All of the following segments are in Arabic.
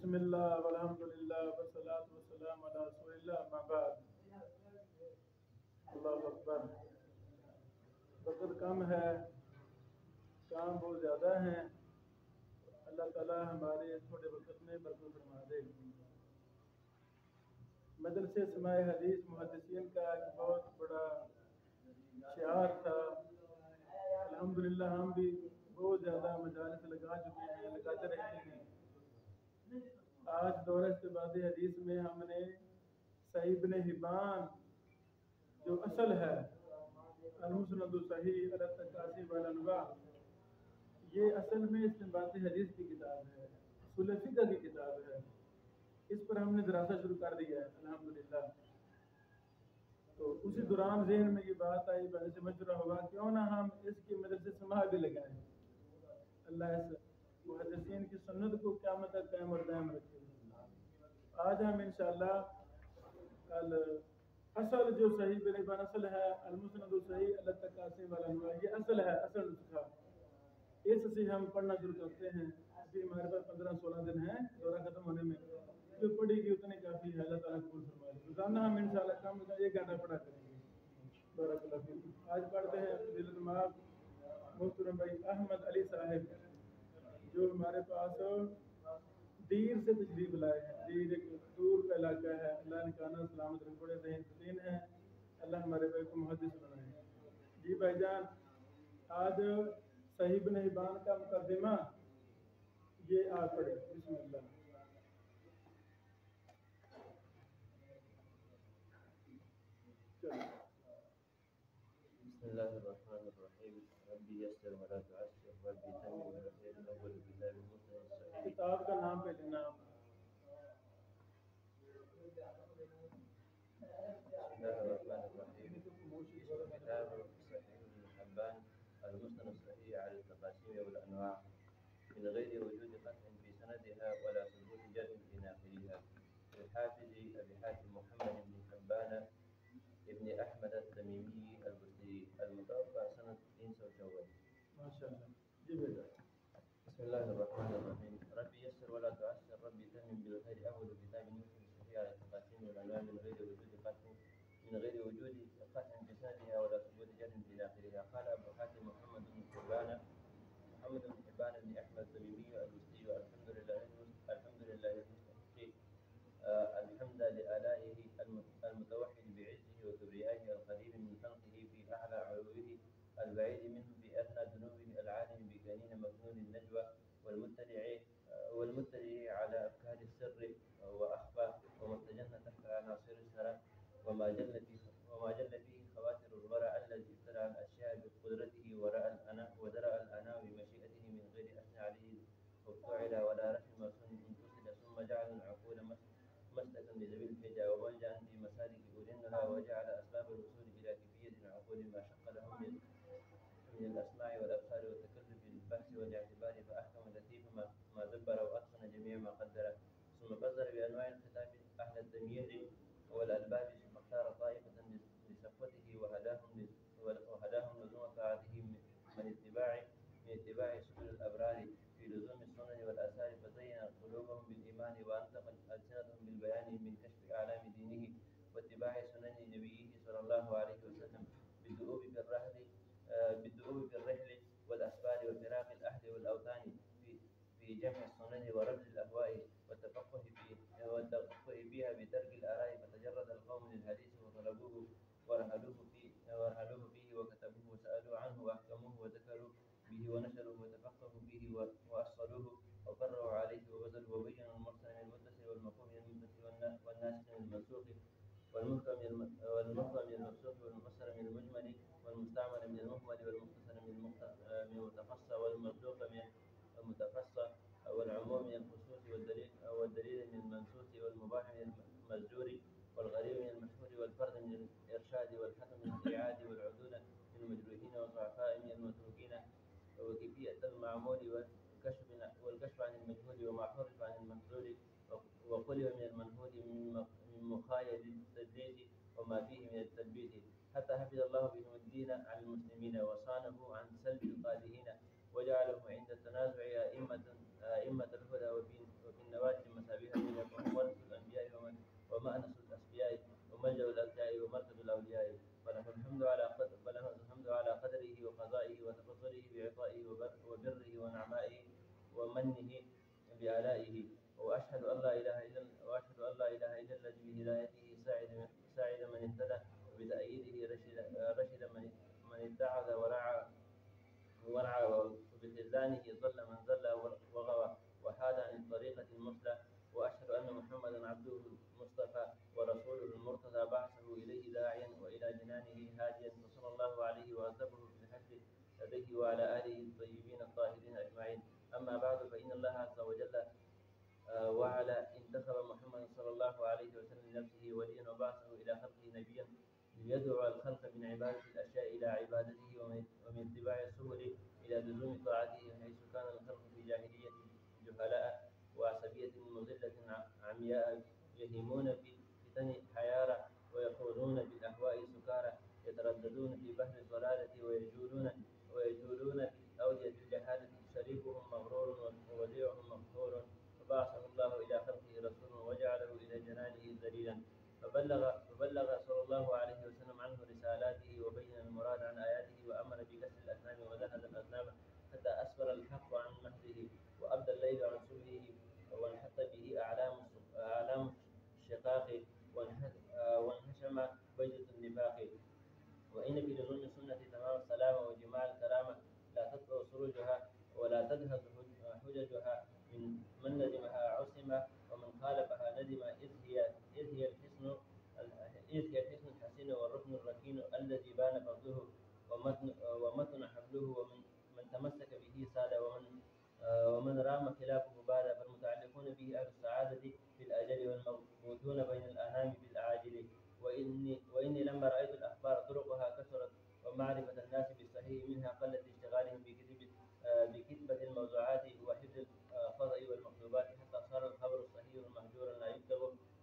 بسم الله والحمد لله والصلاة والسلام على رسول الله ما بعد اللہ اکبر وقت کم ہے، کام بہت زیادہ ہیں. اللہ تعالیٰ ہمارے تھوڑے وقت میں برکت فرما دے. مدرسے سماع حدیث محدثین کا ایک بہت بڑا شعار تھا. الحمدللہ ہم بھی بہت زیادہ مجالس لگا چکے ہیں، لگاتے رہتے ہیں. آج دورہ استباد حدیث میں ہم نے صحیح ابن حبان جو اصل ہے المسند الصحیح علی التقاسیم والانواع، یہ اصل میں استنباط حدیث کی کتاب ہے، اصول فقہ کی کتاب ہے. اس پر ہم نے دراسہ شروع کر دیا ہے الحمدللہ. تو اسی دوران ذہن میں یہ بات آئی، بہن سے مشورہ ہوا کیوں نہ ہم اس کی مدرسے سماع بھی لگائیں. اللہ اس محدثین کی سنت کو قیامت تک قائم اور دائم رکھے. آج ہم انشاءاللہ اصل جو صحیح ابن حبان اصل ہے المسند الصحیح علی التقاسیم والانواع، یہ اصل ہے، اصل نسخہ. اس سے ہم پڑھنا شروع کرتے ہیں. ابھی ہمارے پاس 15-16 دن ہیں دورہ ختم ہونے میں. جو پڑھی گی اتنے کافی ہے. اللہ تعالیٰ قبول فرمائے. روزانہ ہم انشاءاللہ کم از کم 1 گھنٹہ پڑھا کریں گے. بارک اللہ فیکم. آج پڑھتے ہیں فضیلت مآب محترم بھائی احمد علی صاحب، جو ہمارے پاس دیر سے تشریف لائے ہیں. دیر ایک دور کا علاقہ ہے. اللہ نے کانا سلامت رکھ، بڑے ذہن فتین ہیں. اللہ ہمارے بھائی کو محدث بنائے. جی بھائی جان، آج صحیح ابن حبان کا مقدمہ یہ آپ پڑھیں. بسم اللہ. بسم الله الرحمن الرحيم. ربي يسر ولا تعسر، ربي تمم ولا خير الاول كتاب المسند الصحيح. کتاب کا نام پہ لینا. بسم الله الرحمن الرحيم. كتاب صحيح ابن حبان المسند الصحيح على التقاسيم والانواع من غير وجود قطع في سندها ولا ثبوت جرح في ناقلها، للحافظ ابي حاتم محمد بن حبان ابن احمد التميمي البصري المتوفى سنه 270. ما شاء الله. جی بیٹا. بسم الله الرحمن الرحيم. ربي يسر ولا تعسر، ربي تمم بالخير. أول كتاب مسلم صحيح على التقاسيم والأنواع من غير وجود قطع بسندها ولا ثبوت جرح في داخلها. قال أبو حاتم محمد بن حبان بن أحمد التميمي البصري: الحمد لله المستحق الحمد لآلائه المتوحد بعزه وكبريائه القريب من خلقه في أعلى علوه البعيد منه في أدنى دنوه العالم بجنين مكنون النجوى والمطلع على أفكار السر وأخفى وما استجن تحت عناصر الثرى وما جل فيه خواتر الورى الذي ابتدع الأشياء بقدرته ودرأ الأنام بمشيئته من غير أثنى عليه وافتعل ولا رحم انفصل ثم جعل العقول مسلكا لذوي الحجى وملجأ في مسالك أولنها وجعل أسباب الوصول إلى كيفية العقول ما شق لهم من الأسماع والأبصار والتكلف للبحث والاعتبار فأحكم لطيف ما دبر وأتقن جميع ما قدر. ثم قدر بأنواع الخطاب أهل التمييز والألباب ثم اختار طائفة لصفوته وهداهم لزوم طاعته من اتباع سبل الأبرار في لزوم السنن والآثار فزين قلوبهم بالإيمان وأنطق ألسنتهم بالبيان من كشف أعلام دينه واتباع سنن نبيه صلى الله عليه وسلم بالدؤوب بالرحل والأسفار وفراق الأهل والأوطان في جمع السنن ورد الأهواء والتفقه فيها بترك الآراء فتجرد القوم للحديث وطلبوه ورحلوه فيه وكتبوه وسألوا عنه وأحكموه وذكروا به ونشروا وتفقهوا فيه وأصلوه وقرروا عليه وبذلوا وبينوا المرسل من المتصل والمفهوم من المتصل والناسخ من المنسوخ والمحكم من المفسوخ والمفسر من المجمل والمستعمل من المهمل والمختصر من المتقصى والمصدوق من المتقصى والعموم من الخصوص والدليل من المنصوص والمباح من المسجور والغريب من المشهور والفرد من الإرشاد والحكم من الإعادة والعدول من المجروحين والضعفاء من المتروكين وكيفية المعمول والكشف عن المجهول وما حرف عن المحذور وقلب من المنهود من مخايل التدليس وما فيه من التلبيس حتى حفظ الله بهم الدين عن المسلمين وصانه عن سلب القادحين وجعله عند التنازع أئمة الهدى وفي النوازل مسابقا هديه، وأشهد أن لا إله إلا الذي بهدايته سعد من اهتدى، وبتأييده رشد من اتعظ ورعى، وبخذلانه ضل من ضل وغوى وحاد عن الطريقة المثلى. وأشهد أن محمدا عبده المصطفى ورسوله المرتضى، بعثه إليه داعيا وإلى جنانه هاديا، فصلى الله عليه وأثبه بالحج لديه وعلى آله الطيبين الطاهرين أجمعين. أما بعد، فإن الله عز وجل وعلى انتخب محمد صلى الله عليه وسلم لنفسه وليا، وبعثه إلى خلقه نبيا ليدعو الخلق من عبادة الأشياء إلى عبادته، ومن اتباع السبل إلى لزوم طاعته، حيث كان الخلق في جاهلية جهلاء وعصبية مضلة عمياء، يهيمون بالفتن حيارى، ويخوضون بالأهواء سكارى، يترددون في بحر الضلالة، ويجولون في أودية الجهالة، شريفهم مغرور ووديعهم مقهور. فبعثه الله إلى خلقه رسولا، وجعله إلى جنانه ذليلا، فبلغ صلى الله عليه وسلم عنه رسالاته، وبين المراد عن آياته، وأمر بكسر الأصنام وذهب الأصنام، حتى أسفر الحق عن مهده، وأبدى الليل عن سبله، وانحط به أعلام الشقاق، وانهشم بيضة النفاق. وإن في لزوم السنة تمام السلامة وجماع الكرامة، لا تطلع سروجها ولا تدهس حججها، من ندمها عصم، ومن خالفها ندم، إذ هي الحسن الحسين والركن الركين، الذي بان فضله ومتن حبله، ومن تمسك به ساد، ومن رام خلافه باد. فالمتعلقون به أهل السعادة في الأجل، والمغبوطون بين الأنام بالأعاجل. وإني لما رأيت الأخبار طرقها كثرت، ومعرفة الناس بالصحيح منها قلت، اشتغالهم بكتبة الموضوعات وحفظ الخطأ والمكتوبات، حتى صار الخبر الصحيح مهجورا لا يكتب،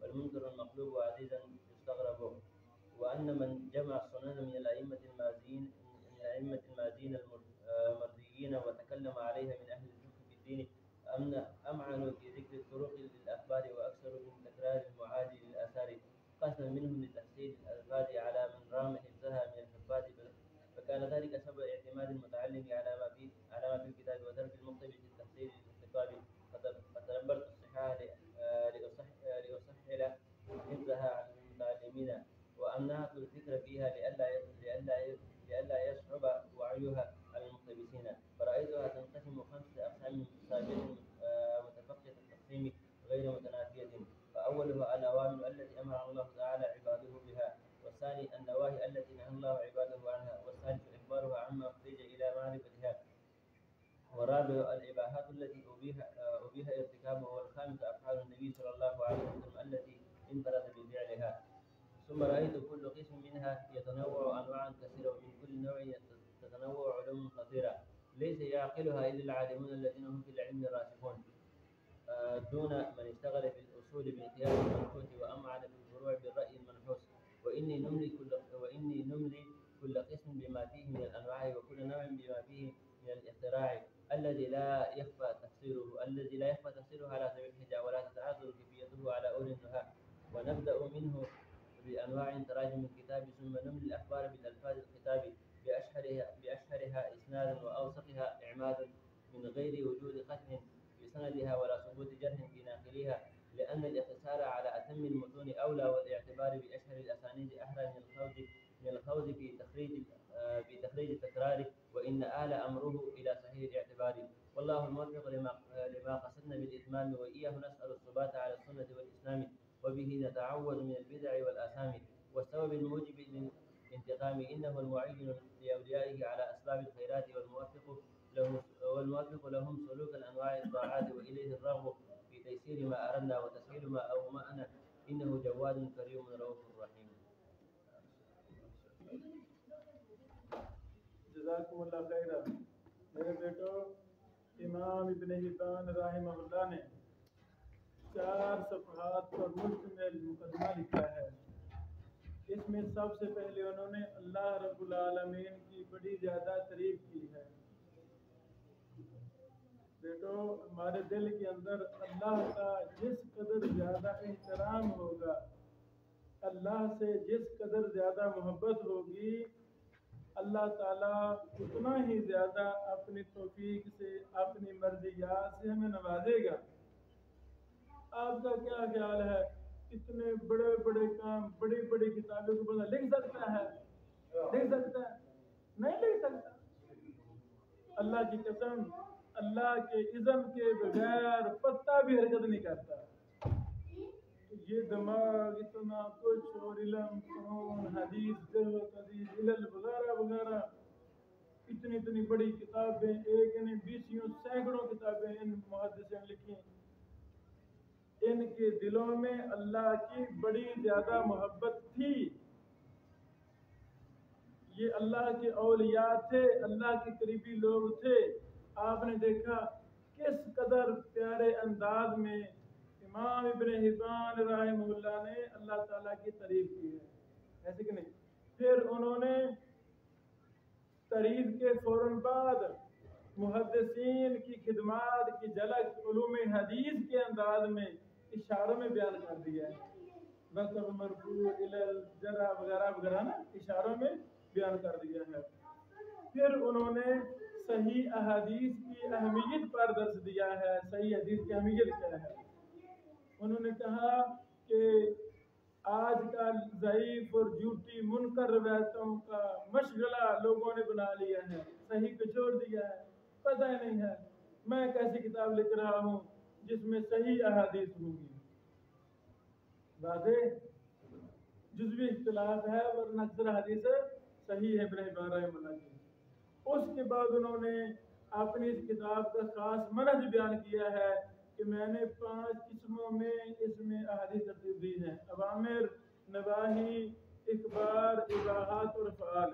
والمنكر المقلوب عزيزا يستغرب. وأن من جمع السنن من الأئمة المازين المرضيين، وتكلم عليها من أهل الفقه في الدين، أمعنوا في ذكر الطرق للأخبار، وأكثر من تكرار المعادي للآثار، قصدا منهم لتحصيل الألفاظ على من رام حفظها من الحفاظ، فكان ذلك سبب اعتماد المتعلم على ما في الكتاب، وترك المكتب في التحصيل للخطاب. فتدبرت الصحاح لأسهل حفظها على المتعلمين، وأمنعت الفكر فيها لئلا يصعب وعيها على المقتبسين. فرأيتها تنقسم 5 أقسام ثابتة متفقة التقسيم غير متنافية. فأولها الأوامر التي أمر الله تعالى عباده بها، والثاني النواهي التي نهى الله عباده عنها، والثالث إخبارها عما احتاج إلى معرفتها، والرابع الإباحات التي أبيح ارتكابها، والخامس أفعال النبي صلى الله عليه وسلم التي انفرد بفعلها. ثم رأيت كل قسم منها يتنوع أنواعا كثيرة، ومن كل نوع تتنوع علوم خطيرة، ليس يعقلها إلا العالمون الذين هم في العلم راسخون، دون من اشتغل في الأصول بالقياس المنحوس، وأمعن في الفروع بالرأي المنحوس. وإني نملي كل قسم بما فيه من الأنواع، وكل نوع بما فيه من الاختراع، الذي لا يخفى تفسيره على سبيل الحجة، ولا تتعذر كيفيته على أولي النهى. ونبدأ منه بأنواع تراجم الكتاب، ثم نملي الأخبار بالألفاظ الخطاب، بأشهرها إسنادا وأوثقها إعمادا، من غير وجود قتل في سندها ولا ثبوت جرح في ناقليها، لأن الاقتصار على أتم المتون أولى، والاعتبار بأشهر الأسانيد أحرى من الخوض في تخريج التكرار، وإن آل أمره إلى صحيح الاعتبار. والله الموفق لما قصدنا بالإتمام، وإياه نسأل الثبات على السنة والإسلام، وبه نتعوذ من البدع والآثام، والسبب الموجب للانتقام، إنه المعين لأوليائه على أسباب الخيرات، والموفق لهم سلوك الأنواع الطاعات، وإليه الرغب في تيسير ما أردنا وتسهيل ما أومأنا، إنه جواد كريم رؤوف رحيم. जज़ाकुम अल्लाह खैरा। मेरे बेटो, इमाम इब्न हिब्बान रहमहुल्लाह ने 4 सफ़हात पर मुश्तमिल मुकदमा लिखा है। इसमें सबसे पहले उन्होंने अल्लाह रब्बुल आलमीन की बड़ी ज़्यादा तारीफ की है। बेटो, हमारे दिल के अंदर अल्लाह का जिस कदर ज़्यादा एहतराम होगा, अल्लाह से जिस कदर ज़्यादा मोहब्बत होगी, अल्लाह ताला उतना ही ज़्यादा अपनी तौफीक से, अपनी मर्ज़ियात से हमें नवाजेगा। کا کیا خیال ہے اتنے بڑے بڑے کام بڑی بڑی کتابیں کو بندہ لکھ سکتا ہے؟ لکھ سکتا ہے؟ نہیں لکھ سکتا۔ اللہ کی قسم اللہ کے اذن کے بغیر پتہ بھی حرکت نہیں کرتا۔ یہ دماغ اتنا کچھ اور علم فنون حدیث فقہ حدیث علل وغیرہ وغیرہ اتنی اتنی بڑی کتابیں ایک نے بیسیوں سینکڑوں کتابیں ان محدثوں نے لکھی۔ ان کے دلوں میں اللہ کی بڑی زیادہ محبت تھی۔ یہ اللہ کے اولیاء تھے، اللہ کے قریبی لوگ تھے۔ آپ نے دیکھا کس قدر پیارے انداز میں امام ابن حبان رحمہ اللہ نے اللہ تعالیٰ کی تعریف کی ہے، ایسے کہ نہیں؟ پھر انہوں نے تعریف کے فوراً بعد محدثین کی خدمات کی جھلک علوم حدیث کے انداز میں اشاروں میں بیان کر دیا ہے۔ نقل مرفوع علل جرح وغیرہ وغیرہ نا اشاروں میں بیان کر دیا ہے۔ پھر انہوں نے صحیح احادیث کی اہمیت پر درس دیا ہے۔ صحیح حدیث کی اہمیت کیا ہے؟ انہوں نے کہا کہ آج کل ضعیف اور جھوٹی منکر روایتوں کا مشغلہ لوگوں نے بنا لیا ہے، صحیح کو چھوڑ دیا ہے، پتہ ہی نہیں ہے میں ایک ایسی کتاب لکھ رہا ہوں جس میں صحیح احادیث ہوں گی۔ واضح جزوی اختلاف ہے ورنہ اکثر حدیث صحیح ہے ابن حبان رحمہ اللہ کی۔ اس کے بعد انہوں نے اپنی اس کتاب کا خاص منہج بیان کیا ہے کہ میں نے 5 قسموں میں اس میں احادیث ترتیب دی ہیں: اوامر، نواہی، اخبار، اباحات اور افعال۔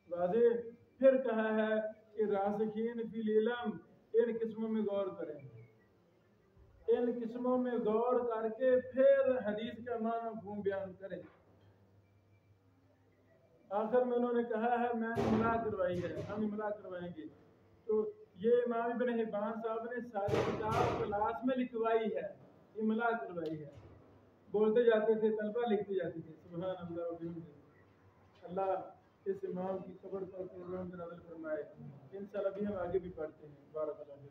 واضح پھر کہا ہے کہ راسخین فی العلم ان قسموں میں غور کریں، ان قسموں میں غور کر کے پھر حدیث کا معنی مفہوم بیان کریں۔ آخر میں انہوں نے کہا ہے میں نے املا کروائی ہے، ہم املا کروائیں گے۔ تو یہ امام ابن حبان صاحب نے ساری کتاب کلاس میں لکھوائی ہے، املا کروائی ہے، بولتے جاتے تھے طلبہ لکھتے جاتے تھے۔ سبحان اللہ و بحمدہ۔ اللہ اس امام کی قبر پر رحمت نازل فرمائے۔ انشاءاللہ بھی ہم آگے بھی پڑھتے ہیں۔ بارک اللہ۔